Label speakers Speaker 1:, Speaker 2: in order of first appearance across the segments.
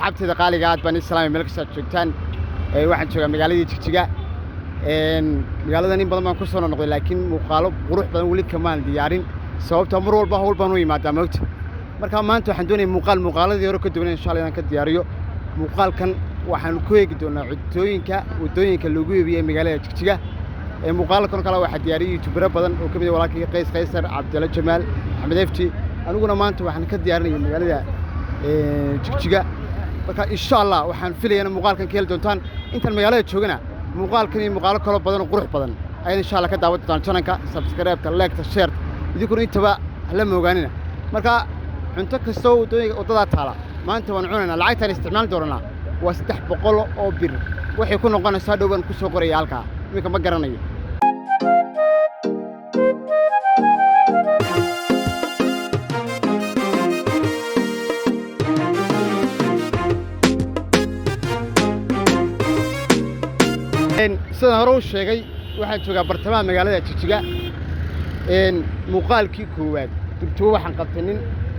Speaker 1: asxaabteeda qaaliga aad baan islaamay meel kasta joogtaan waxaan joogaa magaaladii Jigjiga magaaladan in badan baan ku soo noqday laakiin muuqaalo qurux badan wali kamaan diyaarin sababtoo mar walba hawl baan u imaadaa moogta marka maanta waxaan doonayaa muuqaaladii hore ka duwan insha Allah inaan ka diyaariyo muuqaalkan waxaan ku eegi doonaa wadooyinka lagu iibiyo magaalada Jigjiga muuqaalkan kale waxa diyaariyay youtubero badan oo kamid ah walaalkay Qays Qaysar Cabdalla Jamaal Axmed Efti aniguna maanta waxaan ka diyaarinayaa magaalada Jigjiga marka insha Allah waxaan filayaa muuqaalkan ka heli doontaan intaan magaalada joogana muuqaalkan iyo muuqaalo kale badan oo qurux badan ayaan insha Allah ka daawan doontaan channelka subscribe-ta like-ta share idinkuna intaba la moogaanina marka cunto kasta oo wadada taala maanta waan cunaynaa lacagtan isticmaal doonaa waa 300 oo bir waxay ku noqonaysaa dhowaan ku soo qoraya halka iminka ma garanayo sidaan hore u sheegay waxaan joogaa bartamaha magaalada Jigjiga muuqaalkii koowaad durtuwa waxaan qabtay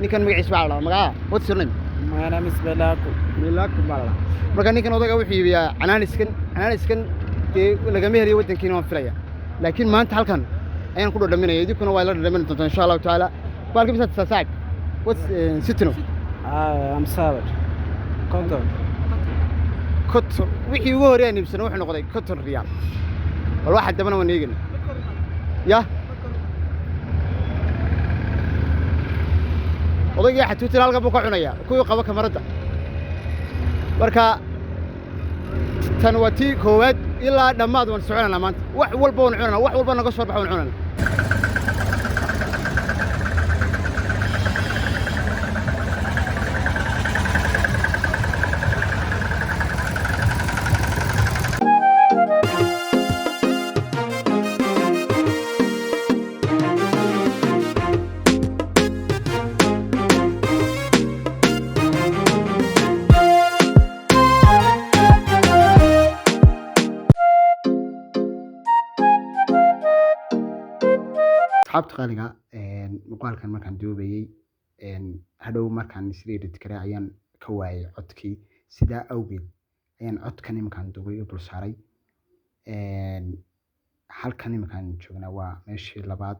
Speaker 1: ninkan magaciisa waa la magaca what's your name
Speaker 2: my name is Melaku
Speaker 1: bala marka ninkan odaga wuxuu iibiyaa canaaniskan laga helayo wadankiina waan filaya laakiin maanta halkan ayaan ku dhadhaminaya idinkuna waa la dhadhamin doontaa insha Allah taala baalka bisad saac what's sitino
Speaker 2: I'm sorry
Speaker 1: cotton wixii ugu horeeyay nimsan wuxuu noqday cotton riyaal wal waxa dabana waan eegin ya odayga xatuutir halka buu ka cunaya kuwa qaba kamarada marka tan wati koowaad ilaa dhamaad waan soconaa maanta wax walba waan cunaa wax walba naga soo baxo waan cunaa asxaabta qaaliga muuqaalkan markaan duubayay hadhow markaan isleeyahay kare ayaan ka waayay codkii sida awgeed ayaan codkan markaan duubay u dul saaray halkan markaan joognaa waa meeshii labaad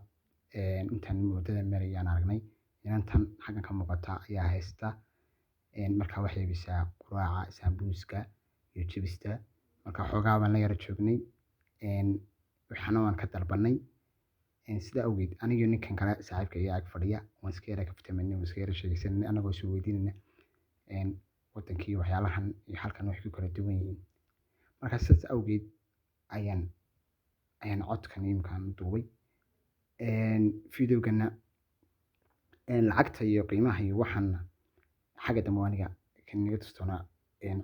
Speaker 1: intaan wadada marayaan aragnay inantan xaggan ka muuqata ayaa haysta marka waxay bisaa quraaca sambuuska iyo jibista marka xoogaa baan la yara joognay waxaana waan ka dalbanay sida awgeed aniga ninkan kale saaxiibka iyo ag fadhiya waan iska yara ka fitaminay waan iska yara sheegaysan anagoo soo weydiinayna wadankii waxyaalahan iyo halkan wax ku kala duwan yihiin marka sidaas awgeed ayaan codkan imkaan duubay videogana lacagta iyo qiimaha iyo waxaan xagga dambe aniga kan naga tustoona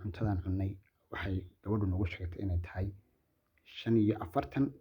Speaker 1: cuntadan cunnay waxay gabadhu nagu sheegtay inay tahay 45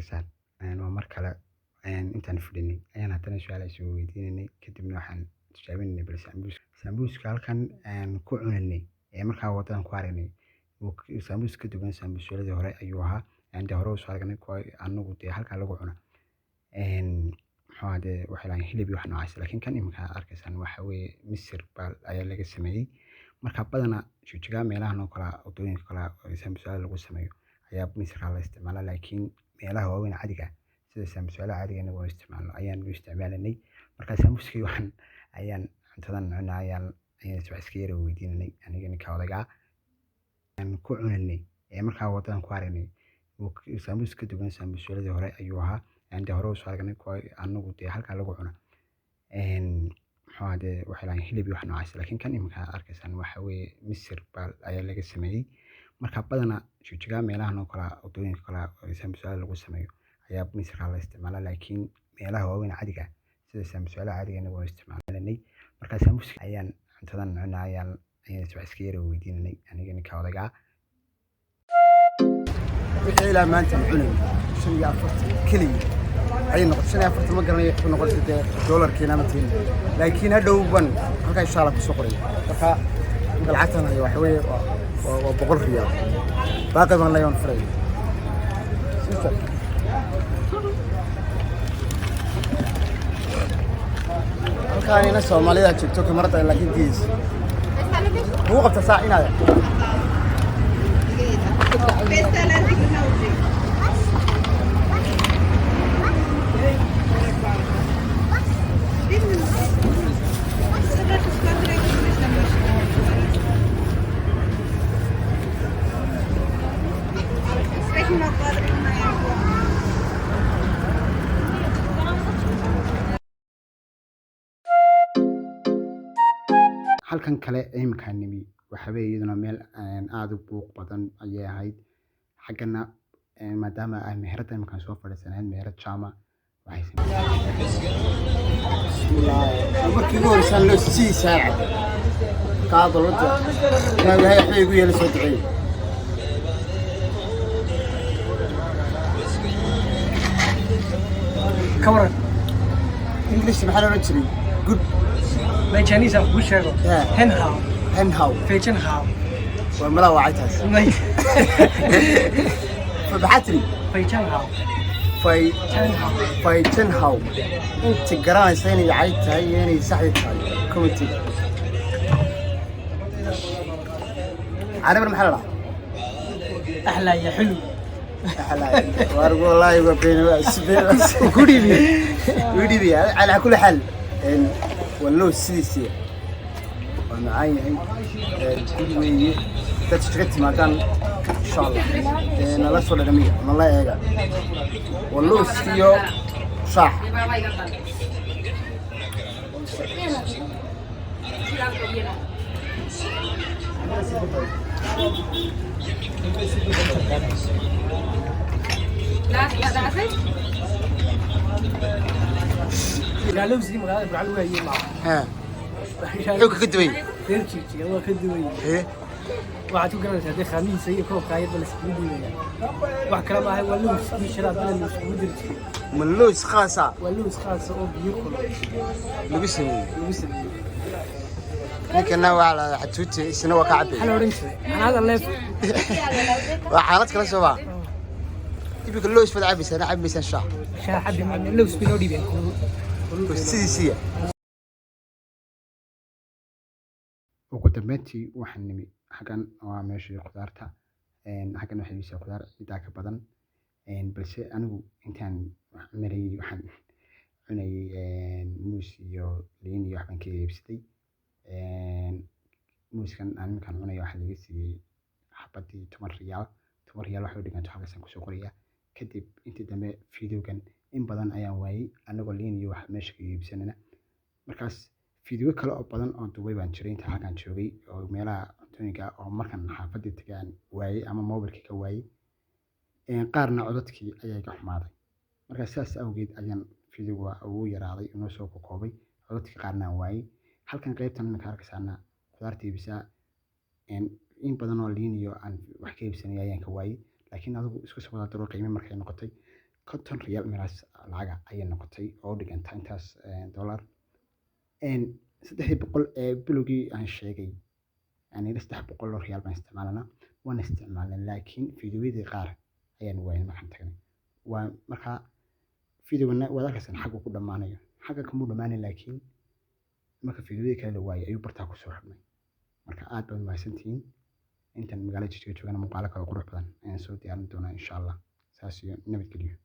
Speaker 1: arkaysaan waa mar kale intaan fadhinay ayaan haddana su-aal isu weydiinanay kadibna waxaan tijaabinanay bal sambuuska halkan ku cunanay ee markaa wadadan ku aragnay sambuus ka duwan sambuusyadii hore ayuu ahaa dee hore usoo aragnay kuwa anagu dee halkaa lagu cuno muxuu dee waxay lahayn hilib iyo wax noocaas laakiin kan iminka arkaysaan waxa weeye misir baal ayaa laga sameeyey marka badana joojiga meelahan oo kala wadooyinka kala sambuusyada lagu sameeyo ayaa misirka la isticmaalaa laakiin meelaha waaweyn caadiga sida sambuusyada caadiga inagoo isticmaalno ayaan u isticmaalanay marka sambuuskii waxaan ayaan cuntadan cunaa ayaan wax iska yara weydiinanay aniga ninka odagaa ku cunanay ee markaa wadadan ku aragnay sambuus ka duwan sambuusyadii hore ayuu ahaa dee hore usoo aragnay kuwa anagu dee halkaa lagu cuno muxuu dee waxay lahayn hilib iyo wax noocaas laakiin kan iminka arkaysaan waxa weeye misir baal ayaa laga sameeyey marka badana joojiga meelahan oo kala wadooyinka kala sambuusyada lagu sameeyo ayaa misirka la isticmaalaa laakiin meelaha waaweyn caadiga sida sambuusyada caadiga inagoo isticmaalanay marka sambuuska ayaan cuntadan cunaa ayaan wax iska yara weydiinanay aniga ninka odagaa wixii ilaa maanta cunay 45 keliya ay noqotay 45 ma garanayo ku noqotay dee dollarkiina ma tiin laakiin hadhow ban halka insha Allah ku soo qoray marka lacagtan ay wax weeye waa 100 riyaal baaqi baan leeyahay fray halkaan ina Soomaalida joogto kamarada laakiin diis هو قبل ساعة هنا halkan kale imkaan nimi waxa weeye iyaduna meel aad u buuq badan ayay ahayd xaggana maadaama ay meherada imkaan soo fadhiisanayd meherad jaama waxay markii ugu horreysaan loo sii saaca kaadolada ilaahay waxay igu yeelay soo duceeyey kawaran English maxaa loo jiray good
Speaker 2: My Chinese are good shago. Hen how. Fetchen how.
Speaker 1: والملا وعيتها. فبحتري.
Speaker 2: Fetchen how.
Speaker 1: فايتن هاو. أنت قران سيني عيتها يعني صحيتها. كومنتي. عربي المحل
Speaker 2: أحلى يا حلو.
Speaker 1: أحلى. والله يبقى بين كودي بي على كل حال. والله السيسي وانا عايني كل ويه تشتغلت مكان ان شاء الله انا لا سوى جميع والله يا والله السيو صح
Speaker 2: قالوا زي ما قالوا على وهي معه
Speaker 1: ها حوك كدوي
Speaker 2: تركي هو كدوي
Speaker 1: ايه
Speaker 2: waxaad ku garanaysaa dee khamiis iyo koob qaayad bal isku diiwaya wax kale ma ahay waa luus iyo sharaab bal isku dirti
Speaker 1: ملوس خاصة
Speaker 2: waa luus khaas oo biyo kulul
Speaker 1: لبسني
Speaker 2: lagu sameeyo
Speaker 1: لكن نوع على حتوتي سنوى كعبي
Speaker 2: waxaa la oran jiray anaada leef
Speaker 1: وحالات كلا سوا تبي كلوش فد عبي سنة عبي سنة شهر
Speaker 2: shaaxadi ma luus binoo dhibeen
Speaker 1: سيسية ugu dambeyntii waxaan nimi xaggan waa meeshii khudaarta xaggan waxay iibisay khudaar ciidaa ka badan balse anigu intaan marayay waxaan cunayay muus iyo liin iyo waxbaan ka iibsaday muuskan aan iminkaan cunaya waxaa laga siiyey xabadii 10 riyaal 10 riyaal waxay u dhiganto halkaasaan kusoo qoraya kadib intii dambe fiidiyowgan in badan ayaan waayey anagoo liin iyo wax meesha ka iibsanana markaas فيديو كلا أبداً أن دوبي بانشرين تحكي شوي أو ميلا تونيكا أو مركن حافظ تجان واي أما موبل كي واي إن قارنا عدتك أيها كحماضي مركز ساس أو جد أيان فيديو أو يراضي إنه سوق قوي عدتك قارنا واي هل كان قريب تمن كاركس عنا قدرتي بسا إن بدن ولين يو عن وحكي بسنة أيان كواي لكن هذا اسكو سبلا تروح قيمة مركز نقطي konton riyaal meelaas lacaga ayay noqotay oo u dhiganta intaas dollar. Saddexdii boqol ee bilowgii aan sheegay yani 300 oo riyaal baan isticmaalanaa waan isticmaalnay laakiin fiidiyowyadii qaar ayaan waayay markaan tagnay waa markaa fiidiyogana waad arkaysan xaggu ku dhammaanayo xagga kamuu dhammaanayn laakiin marka fiidiyowyadii kale la waayay ayuu bartaa kusoo xidhnay marka aad baad mahadsantihiin intan magaalada Jigjiga joogana muuqaalo kale oo qurux badan ayaan soo diyaarin doonaa insha Allah saas iyo nabadgelyo.